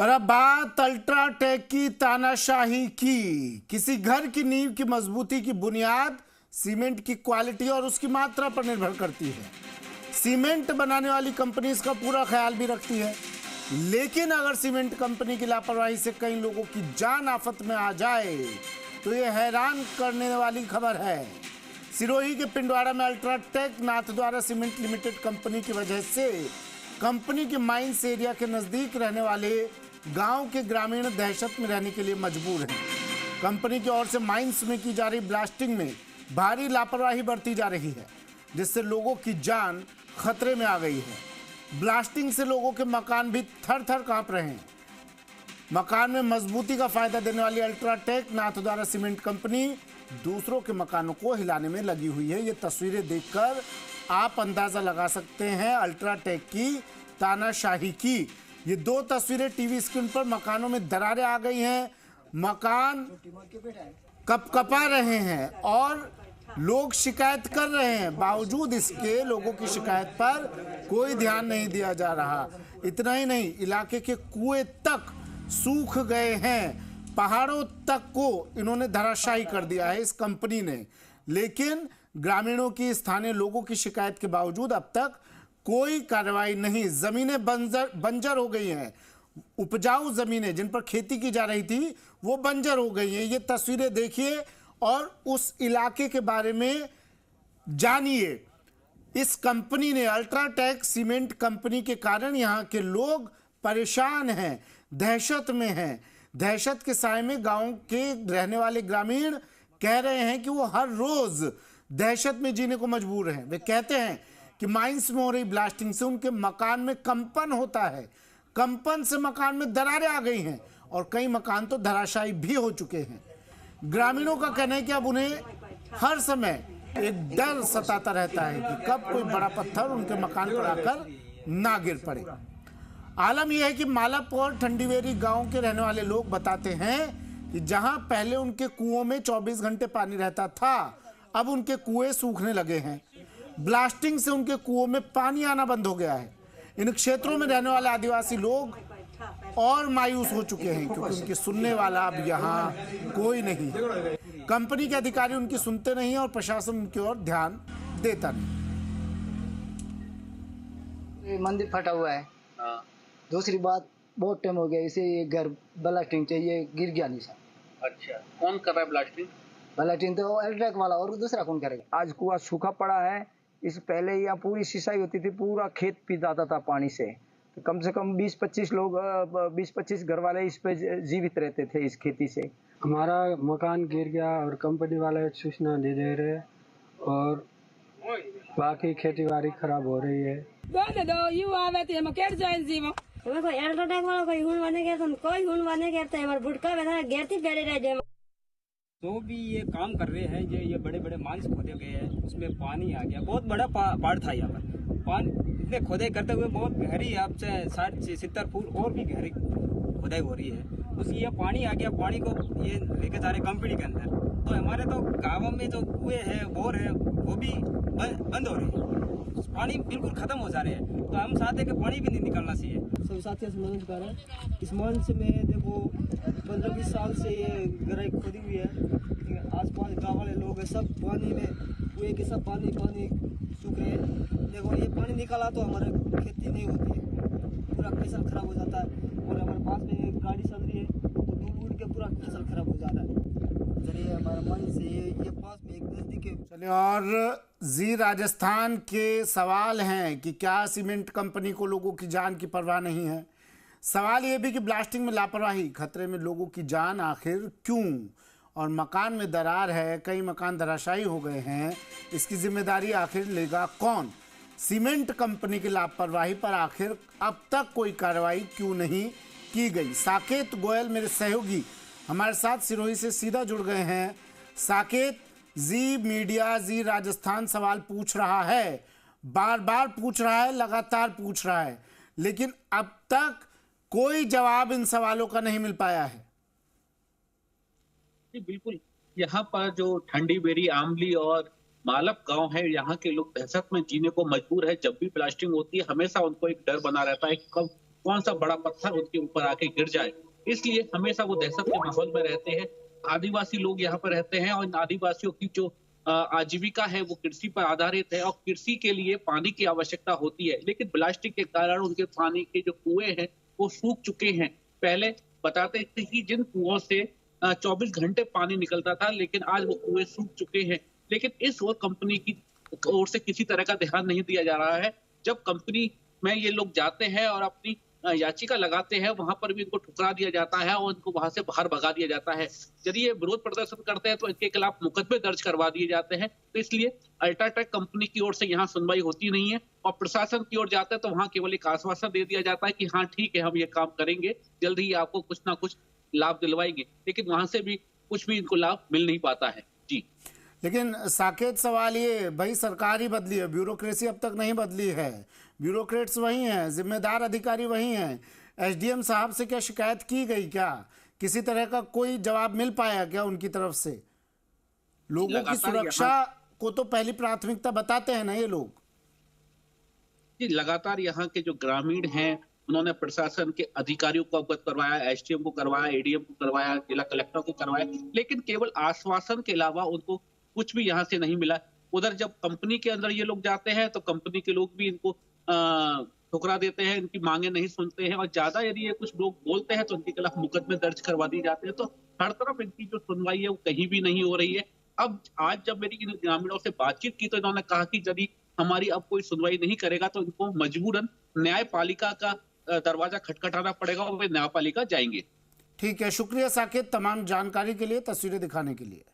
और अब बात अल्ट्राटेक की तानाशाही की। किसी घर की नींव की मजबूती की बुनियाद सीमेंट की क्वालिटी और उसकी मात्रा पर निर्भर करती है। सीमेंट बनाने वाली कंपनी इसका पूरा ख्याल भी रखती है, लेकिन अगर सीमेंट कंपनी की लापरवाही से कई लोगों की जान आफत में आ जाए तो यह हैरान करने वाली खबर है। सिरोही के पिंडवाड़ा में UltraTech Nathdwara cement limited company की वजह से कंपनी के माइंस एरिया के नजदीक रहने वाले गांव के ग्रामीण दहशत में रहने के लिए मजबूर हैं। कंपनी की ओर से माइंस में की जा रही ब्लास्टिंग में भारी लापरवाही बरती जा रही है, जिससे लोगों की जान खतरे में आ गई है। ब्लास्टिंग से लोगों के मकान भी थर थर कांप रहे हैं। मकान में मजबूती का फायदा देने वाली अल्ट्राटेक नाथद्वारा सीमेंट कंपनी दूसरों के मकानों को हिलाने में लगी हुई है। ये तस्वीरें देखकर आप अंदाजा लगा सकते हैं अल्ट्राटेक की तानाशाही की। ये दो तस्वीरें टीवी स्क्रीन पर मकानों में दरारें आ गई हैं, मकान कपकपा रहे हैं और लोग शिकायत कर रहे हैं। बावजूद इसके लोगों की शिकायत पर कोई ध्यान नहीं दिया जा रहा। इतना ही नहीं, इलाके के कुएं तक सूख गए हैं, पहाड़ों तक को इन्होंने धराशायी कर दिया है इस कंपनी ने। लेकिन ग्रामीणों की, स्थानीय लोगों की शिकायत के बावजूद अब तक कोई कार्रवाई नहीं। जमीनें बंजर हो गई हैं। उपजाऊ जमीनें जिन पर खेती की जा रही थी वो बंजर हो गई हैं। ये तस्वीरें देखिए और उस इलाके के बारे में जानिए। इस कंपनी ने, अल्ट्राटेक सीमेंट कंपनी के कारण यहाँ के लोग परेशान हैं, दहशत में हैं। दहशत के साए में गांव के रहने वाले ग्रामीण कह रहे हैं कि वो हर रोज दहशत में जीने को मजबूर हैं। वे कहते हैं कि माइंस में हो रही ब्लास्टिंग से उनके मकान में कंपन होता है। कंपन से मकान में दरारें आ गई हैं और कई मकान तो धराशायी भी हो चुके हैं। ग्रामीणों का कहना है कि अब उन्हें हर समय एक डर सताता रहता है कि कब कोई बड़ा पत्थर उनके मकान पर आकर ना गिर पड़े। आलम यह है कि मालप और ठंडीवेरी गांव के रहने वाले लोग बताते हैं कि जहां पहले उनके कुओं में 24 घंटे पानी रहता था, अब उनके कुएं सूखने लगे हैं। ब्लास्टिंग से उनके कुओं में पानी आना बंद हो गया है। इन क्षेत्रों में रहने वाले आदिवासी लोग और मायूस हो चुके हैं क्योंकि उनकी सुनने वाला अब यहाँ कोई नहीं है। कंपनी के अधिकारी उनकी सुनते नहीं और प्रशासन उनकी ओर ध्यान देता नहीं। मंदिर फटा हुआ है। दूसरी बात, बहुत टाइम हो गया इसे, ये घर ब्लास्टिंग चाहिए, गिर गया नहीं सर। अच्छा, कौन कर रहा है ब्लास्टिंग? ब्लास्टिंग तो अल्ट्राटेक वाला, और दूसरा कौन करेगा। आज कुआं सूखा पड़ा है। इस पहले यहाँ पूरी सिंचाई होती थी, पूरा खेत पी जाता था पानी से। तो कम से कम 20-25 लोग, 20-25 घर वाले इस पे जीवित रहते थे इस खेती से। हमारा मकान गिर गया और कंपनी वाले सूचना नहीं दे रहे और बाकी खेती बाड़ी खराब हो रही है। तो भी ये काम कर रहे हैं, ये बड़े बड़े माइंस खोदे गए हैं, उसमें पानी आ गया। बहुत बड़ा पहाड़ था यहाँ पर, पानी इतने खोदाई करते हुए बहुत गहरी, आपसे 60-70 फुट और भी गहरी खोदाई हो रही है। उसकी ये पानी आ गया, पानी को ये लेके जा रहे कंपनी के अंदर। तो हमारे तो गाँव में जो कुएं है, बोर है, वो भी बंद हो रहे हैं, पानी बिल्कुल खत्म हो जा रहे हैं। तो हम चाहते हैं कि पानी भी नहीं निकलना चाहिए। सभी साथियों से मदद कर रहे हैं। इस मंच में देखो 15-20 साल से ये गहराई खोदी हुई है। आसपास गाँव वाले लोग हैं, सब पानी में कुएं के सब पानी सूख रहे हैं। देखो ये पानी निकाला तो हमारे खेती नहीं होती है, पूरा फसल खराब हो जाता है। और हमारे पास में एक गाड़ी चल रही है तो डूब के पूरा फसल खराब हो जाता है। चलिए हमारा मन से ये पास में एक नजदीक है। चलिए, और जी राजस्थान के सवाल हैं कि क्या सीमेंट कंपनी को लोगों की जान की परवाह नहीं है। सवाल ये भी कि ब्लास्टिंग में लापरवाही, खतरे में लोगों की जान आखिर क्यों। और मकान में दरार है, कई मकान धराशायी हो गए हैं, इसकी जिम्मेदारी आखिर लेगा कौन। सीमेंट कंपनी की लापरवाही पर आखिर अब तक कोई कार्रवाई क्यों नहीं की गई। साकेत गोयल मेरे सहयोगी हमारे साथ सिरोही से सीधा जुड़ गए हैं। साकेत, जी मीडिया, जी राजस्थान सवाल पूछ रहा है, बार बार पूछ रहा है, लगातार पूछ रहा है, लेकिन अब तक कोई जवाब इन सवालों का नहीं मिल पाया है। जी बिल्कुल, यहाँ पर जो ठंडीवेरी, आमली और मालप गांव है, यहाँ के लोग दहशत में जीने को मजबूर है। जब भी ब्लास्टिंग होती है हमेशा उनको एक डर बना रहता है, कब कौन सा बड़ा पत्थर उनके ऊपर आके गिर जाए। इसलिए हमेशा वो दहशत के माहौल में रहते हैं। आदिवासी लोग यहाँ पर रहते हैं और इन आदिवासियों की जो आजीविका है वो कृषि पर आधारित है और कृषि के लिए पानी की आवश्यकता होती है, लेकिन ब्लास्टिंग के कारण उनके पानी के जो कुएं हैं वो सूख चुके हैं। पहले बताते थे कि जिन कुओं से 24 घंटे पानी निकलता था, लेकिन आज वो कुएं सूख चुके हैं। लेकिन इस ओर कंपनी की ओर से किसी तरह का ध्यान नहीं दिया जा रहा है। जब कंपनी में ये लोग जाते हैं और अपनी याचिका लगाते हैं, वहां पर भी इनको ठुकरा दिया जाता है और इनको वहां से बाहर भगा दिया जाता है। यदि ये विरोध प्रदर्शन करते हैं तो इनके खिलाफ मुकदमे दर्ज करवा दिए जाते हैं। तो इसलिए अल्ट्राटेक कंपनी की ओर से यहाँ सुनवाई होती नहीं है और प्रशासन की ओर जाते हैं तो वहां केवल एक आश्वासन दे दिया जाता है कि हाँ ठीक है, हम ये काम करेंगे, जल्द ही आपको कुछ ना कुछ लाभ दिलवाएंगे, लेकिन वहां से भी कुछ भी इनको लाभ मिल नहीं पाता है। जी, लेकिन साकेत, सवाल ये, भाई सरकार ही बदली है, ब्यूरोक्रेसी अब तक नहीं बदली है, ब्यूरोक्रेट्स वही हैं, जिम्मेदार अधिकारी वही हैं। एसडीएम साहब से क्या शिकायत की गई? क्या किसी तरह का कोई जवाब मिल पाया क्या उनकी तरफ से? लोगों की सुरक्षा को तो पहली प्राथमिकता बताते हैं ना ये लोग। जी, लगातार यहाँ के जो ग्रामीण हैं उन्होंने प्रशासन के अधिकारियों को अवगत करवाया, एसडीएम को करवाया, एडीएम को करवाया, जिला कलेक्टर को करवाया, लेकिन केवल आश्वासन के अलावा उनको कुछ भी यहाँ से नहीं मिला। उधर जब कंपनी के अंदर ये लोग जाते हैं तो कंपनी के लोग भी इनको ठुकरा देते हैं, इनकी मांगे नहीं सुनते हैं और ज्यादा यदि ये कुछ लोग बोलते हैं तो इनके खिलाफ मुकदमे दर्ज करवा दिए जाते हैं। तो हर तरफ इनकी जो सुनवाई है वो कहीं भी नहीं हो रही है। अब आज जब मेरी इन ग्रामीणों से बातचीत की तो इन्होंने कहा कि यदि हमारी अब कोई सुनवाई नहीं करेगा तो इनको मजबूरन न्यायपालिका का दरवाजा खटखटाना पड़ेगा और वे न्यायपालिका जाएंगे। ठीक है, शुक्रिया साकेत तमाम जानकारी के लिए, तस्वीरें दिखाने के लिए।